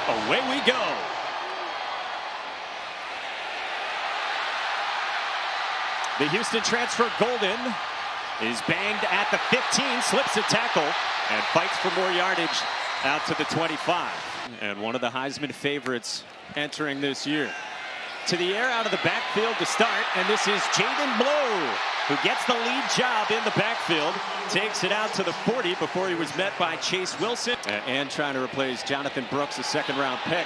Away we go. The Houston transfer Golden is banged at the 15, slips a tackle, and fights for more yardage out to the 25. And one of the Heisman favorites entering this year. To the air out of the backfield to start, and this is Jaden Blue, who gets the lead job in the backfield, takes it out to the 40 before he was met by Chase Wilson. And trying to replace Jonathan Brooks, a second-round pick.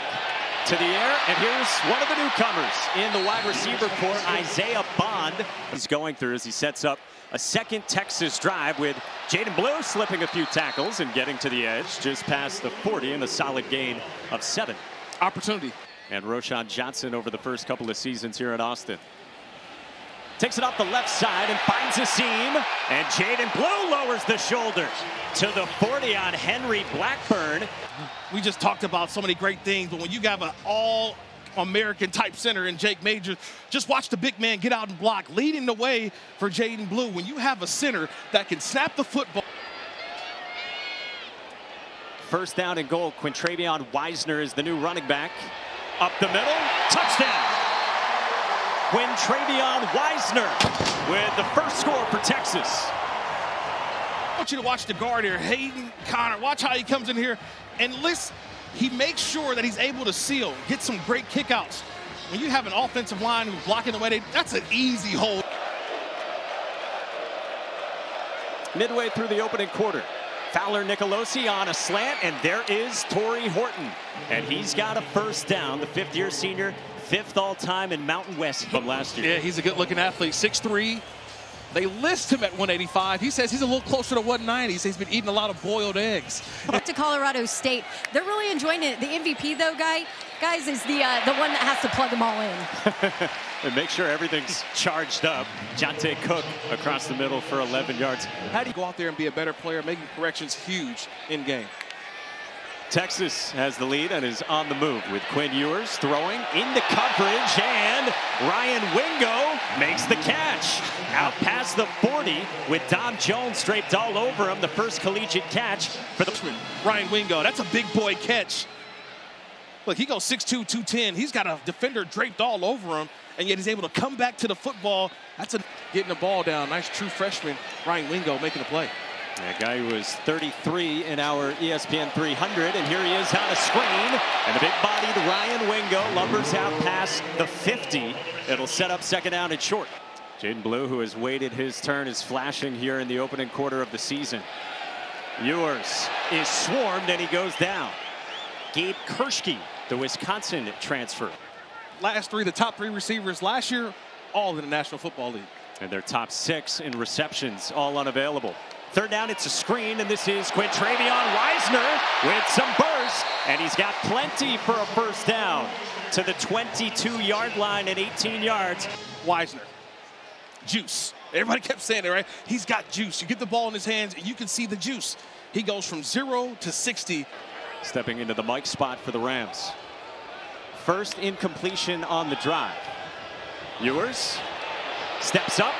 To the air, and here's one of the newcomers in the wide receiver corps, Isaiah Bond. He's going through as he sets up a second Texas drive with Jaden Blue slipping a few tackles and getting to the edge just past the 40 and a solid gain of 7. Opportunity. And Roschon Johnson over the first couple of seasons here at Austin. Takes it off the left side and finds a seam. And Jaden Blue lowers the shoulder to the 40 on Henry Blackburn. We just talked about so many great things, but when you have an all-American type center in Jake Majors, just watch the big man get out and block, leading the way for Jaden Blue. When you have a center that can snap the football. First down and goal. Quintravion Wisner is the new running back. Up the middle, touchdown. Quintravion Wisner with the first score for Texas. I want you to watch the guard here, Hayden Connor. Watch how he comes in here and listen. He makes sure that he's able to seal, get some great kickouts. When you have an offensive line who's blocking the way that's an easy hold. Midway through the opening quarter, Fowler Nicolosi on a slant, and there is Torrey Horton. And he's got a first down, the fifth-year senior, 5th all-time in Mountain West from last year. Yeah, he's a good-looking athlete, 6'3". They list him at 185. He says he's a little closer to 190. He says he's been eating a lot of boiled eggs. Back to Colorado State. They're really enjoying it. The MVP, though, guys, is the one that has to plug them all in. And make sure everything's charged up. Jonte Cook across the middle for 11 yards. How do you go out there and be a better player? Making corrections huge in game. Texas has the lead and is on the move with Quinn Ewers throwing into coverage, and Ryan Wingo makes the catch. Out past the 40 with Dom Jones draped all over him. The first collegiate catch for the Ryan Wingo. That's a big boy catch. Look, he goes 6'2", 210. He's got a defender draped all over him, and yet he's able to come back to the football. That's getting the ball down. Nice true freshman, Ryan Wingo, making a play. A guy who was 33 in our ESPN 300, and here he is on a screen, and the big-bodied Ryan Wingo lumbers out past the 50. It'll set up second down and short. Jaden Blue, who has waited his turn, is flashing here in the opening quarter of the season. Ewers is swarmed, and he goes down. Gabe Kershke, the Wisconsin transfer. Last three, the top 3 receivers last year, all in the National Football League. And their top 6 in receptions, all unavailable. Third down, it's a screen, and this is Quintravion Wisner with some burst, and he's got plenty for a first down to the 22-yard line at 18 yards. Wisner, juice. Everybody kept saying it, right? He's got juice. You get the ball in his hands, and you can see the juice. He goes from 0 to 60. Stepping into the Mike spot for the Rams. First incompletion on the drive. Ewers steps up,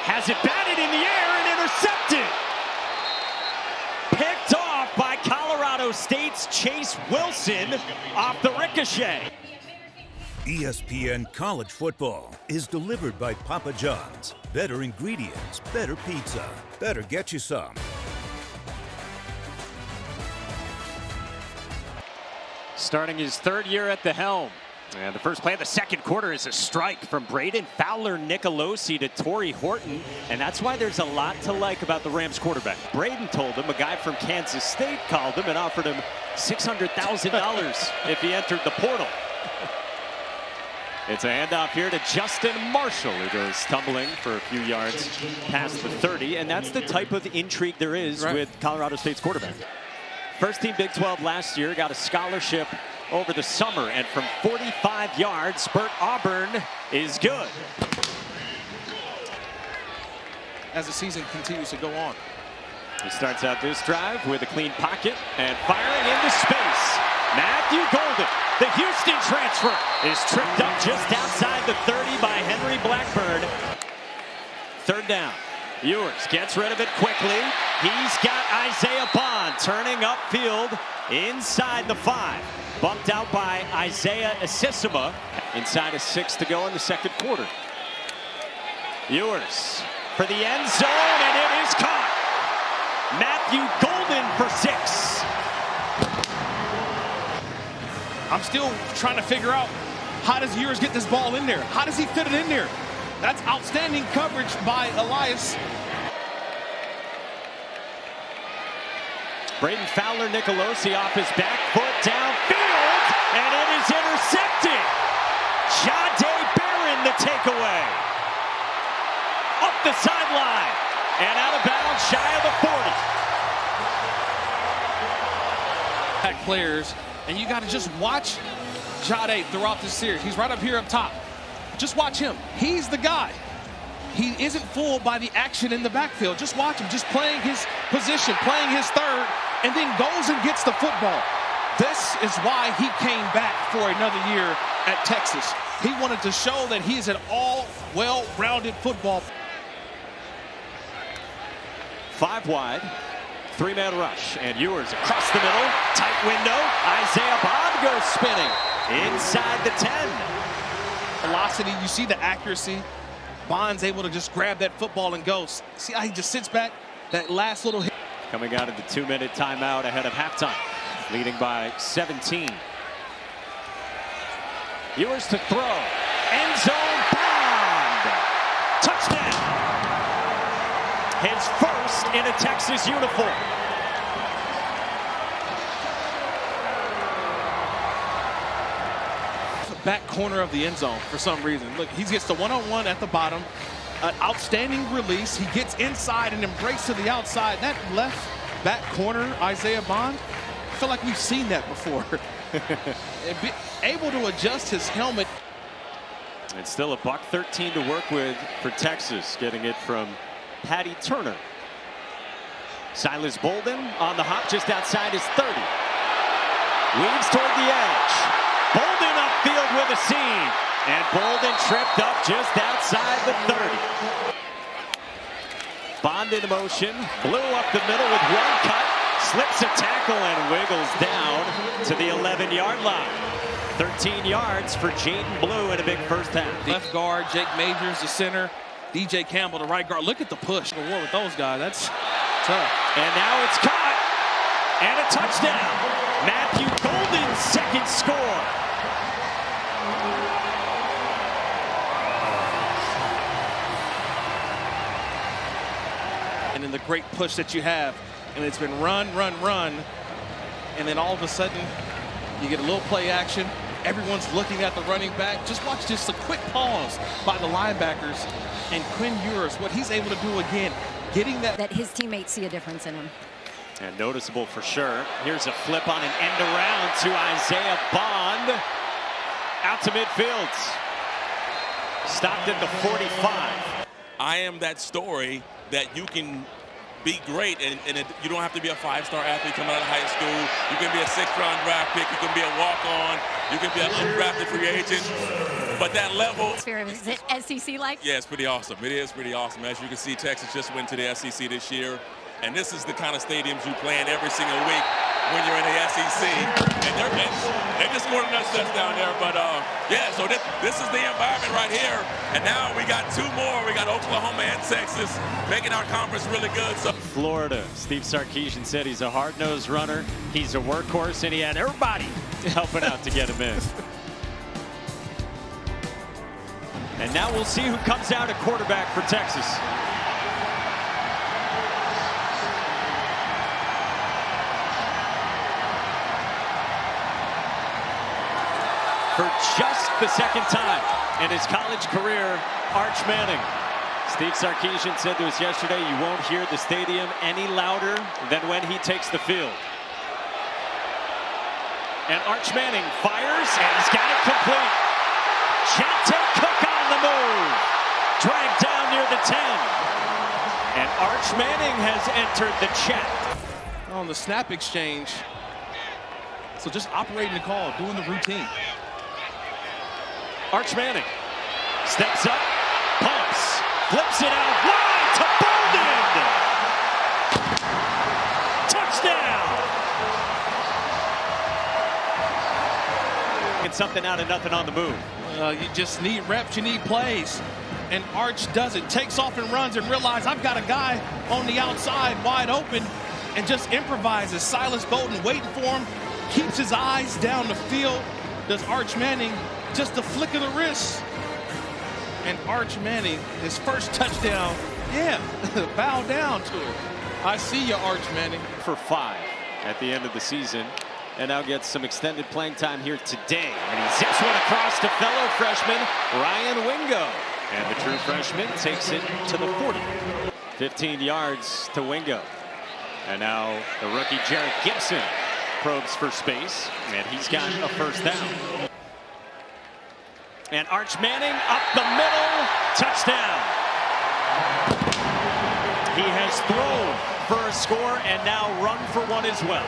has it batted in the air and intercepted. Picked off by Colorado State's Chase Wilson off the ricochet. ESPN College Football is delivered by Papa John's. Better ingredients, better pizza, better get you some. Starting his 3rd year at the helm. And the first play of the second quarter is a strike from Braden Fowler Nicolosi to Torrey Horton. And that's why there's a lot to like about the Rams quarterback. Braden told him, a guy from Kansas State called him and offered him $600,000 if he entered the portal. It's a handoff here to Justin Marshall, who goes tumbling for a few yards past the 30. And that's the type of intrigue there is with Colorado State's quarterback. First team Big 12 last year, got a scholarship over the summer, and from 45 yards, Burt Auburn is good. As the season continues to go on. He starts out this drive with a clean pocket and firing into space. Matthew Golden, the Houston transfer, is tripped up just outside the 30 by Henry Blackburn. Third down. Ewers gets rid of it quickly, He's got Isaiah Bond turning upfield inside the 5. Bumped out by Isaiah Asisima. Inside of 6 to go in the second quarter. Ewers for the end zone, and it is caught. Matthew Golden for 6. I'm still trying to figure out, how does Ewers get this ball in there? How does he fit it in there? That's outstanding coverage by Elias. Braden Fowler Nicolosi off his back foot downfield, and it is intercepted. Jahdae Barron the takeaway. Up the sideline and out of bounds shy of the 40. Players, and you got to just watch Jahdae throughout this series. He's right up here up top. Just watch him. He's the guy. He isn't fooled by the action in the backfield. Just watch him, just playing his position, playing his third, and then goes and gets the football. This is why he came back for another year at Texas. He wanted to show that he is an all well-rounded football. 5 wide, 3-man rush, and Ewers across the middle, tight window. Isaiah Bond goes spinning inside the 10. Velocity, you see the accuracy. Bond's able to just grab that football and go. See how he just sits back, that last little hit. Coming out of the 2-minute timeout ahead of halftime, leading by 17. Ewers to throw, end zone, Bond, touchdown. His first in a Texas uniform. Back corner of the end zone for some reason. Look, he gets the one-on-one at the bottom. An outstanding release. He gets inside and embraces to the outside. That left back corner, Isaiah Bond, I feel like we've seen that before. Able to adjust his helmet. It's still a $113 to work with for Texas, getting it from Patty Turner. Silas Bolden on the hop just outside his 30. Weaves toward the edge. Bolden upfield with a seam. And Bolden tripped up just outside the 30. Bond in motion. Blew up the middle with one cut. Slips a tackle and wiggles down to the 11-yard line. 13 yards for Jaden Blue in a big first half. Left guard, Jake Majors, the center. DJ Campbell, the right guard. Look at the push. The war with those guys. That's tough. And now it's caught. And a touchdown. Matthew Golden's second score. And then the great push that you have. And it's been run, run, run. And then all of a sudden, you get a little play action. Everyone's looking at the running back. Just watch just a quick pause by the linebackers. And Quinn Ewers, what he's able to do again, getting that his teammates see a difference in him. And noticeable for sure. Here's a flip on an end around to Isaiah Bond. Out to midfield. Stopped at the 45. I am that story that you can be great, and you don't have to be a 5-star athlete coming out of high school. You can be a 6th-round draft pick. You can be a walk-on. You can be an undrafted free agent. But that level... Is it SEC-like? Yeah, it's pretty awesome. It is pretty awesome. As you can see, Texas just went to the SEC this year. And this is the kind of stadiums you play in every single week when you're in the SEC. And they just scored another touchdown there. But, yeah, so this is the environment right here. And now we got 2 more. We got Oklahoma and Texas making our conference really good. So Florida. Steve Sarkisian said he's a hard-nosed runner. He's a workhorse, and he had everybody helping out to get him in. And now we'll see who comes out at quarterback for Texas. For just the second time in his college career, Arch Manning. Steve Sarkisian said to us yesterday, you won't hear the stadium any louder than when he takes the field. And Arch Manning fires, and he's got it complete. Jahdae Cook on the move. Dragged down near the 10. And Arch Manning has entered the chat. on the snap exchange. So just operating the call, doing the routine. Arch Manning steps up, pumps, flips it out wide to Bolden. making something out of nothing on the move. You just need reps, you need plays. And Arch does it, takes off and runs and realizes I've got a guy on the outside wide open and just improvises. Silas Bolden waiting for him, keeps his eyes down the field. Does Arch Manning just a flick of the wrist. And Arch Manning, his first touchdown, bow down to it. I see you, Arch Manning. For 5 at the end of the season, and now gets some extended playing time here today. And he zips one across to fellow freshman Ryan Wingo. And the true freshman takes it to the 40. 15 yards to Wingo. And now the rookie Jarrett Gibson probes for space, and he's got a first down. And Arch Manning up the middle, touchdown. He has thrown for a score and now run for one as well.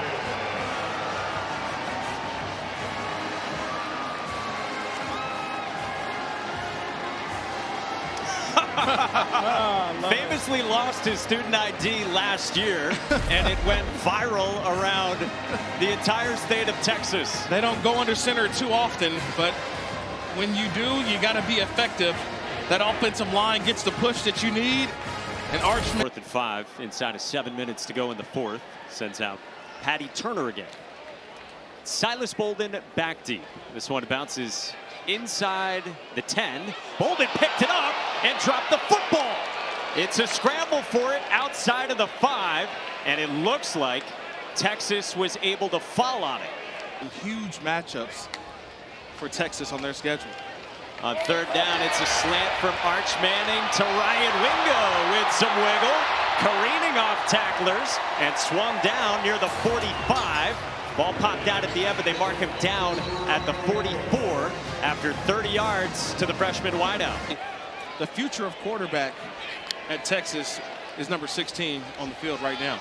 Famously lost his student ID last year, and it went viral around the entire state of Texas. They don't go under center too often, but when you do, you got to be effective. That offensive line gets the push that you need. And Arch. 4th and 5 inside of 7 minutes to go in the 4th. Sends out Patty Turner again. Silas Bolden back deep. This one bounces inside the 10. Bolden picked it up and dropped the football. It's a scramble for it outside of the 5, and it looks like Texas was able to fall on it. Huge matchups for Texas on their schedule. On 3rd down, it's a slant from Arch Manning to Ryan Wingo with some wiggle, careening off tacklers and swung down near the 45. Ball popped out at the end, but they mark him down at the 44 after 30 yards to the freshman wideout. The future of quarterback at Texas is number 16 on the field right now.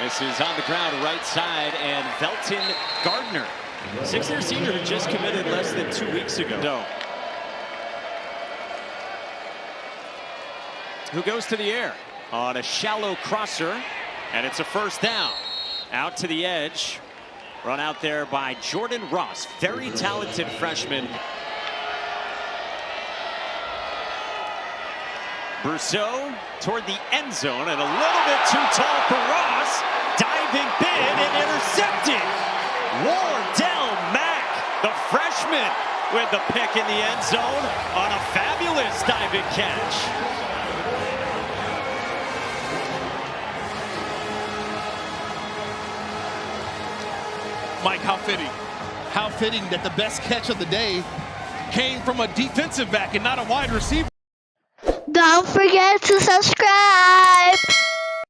This is on the ground right side, and Velton Gardner, 6-year senior who just committed less than 2 weeks ago. No. Who goes to the air on a shallow crosser, and it's a first down. Out to the edge, run out there by Jordan Ross, very talented freshman. Brousseau toward the end zone, and a little bit too tall for Ross. Diving bid and intercepted. Wardell Mack, the freshman, with the pick in the end zone on a fabulous diving catch. Mike, how fitting. How fitting that the best catch of the day came from a defensive back and not a wide receiver. Don't forget to subscribe.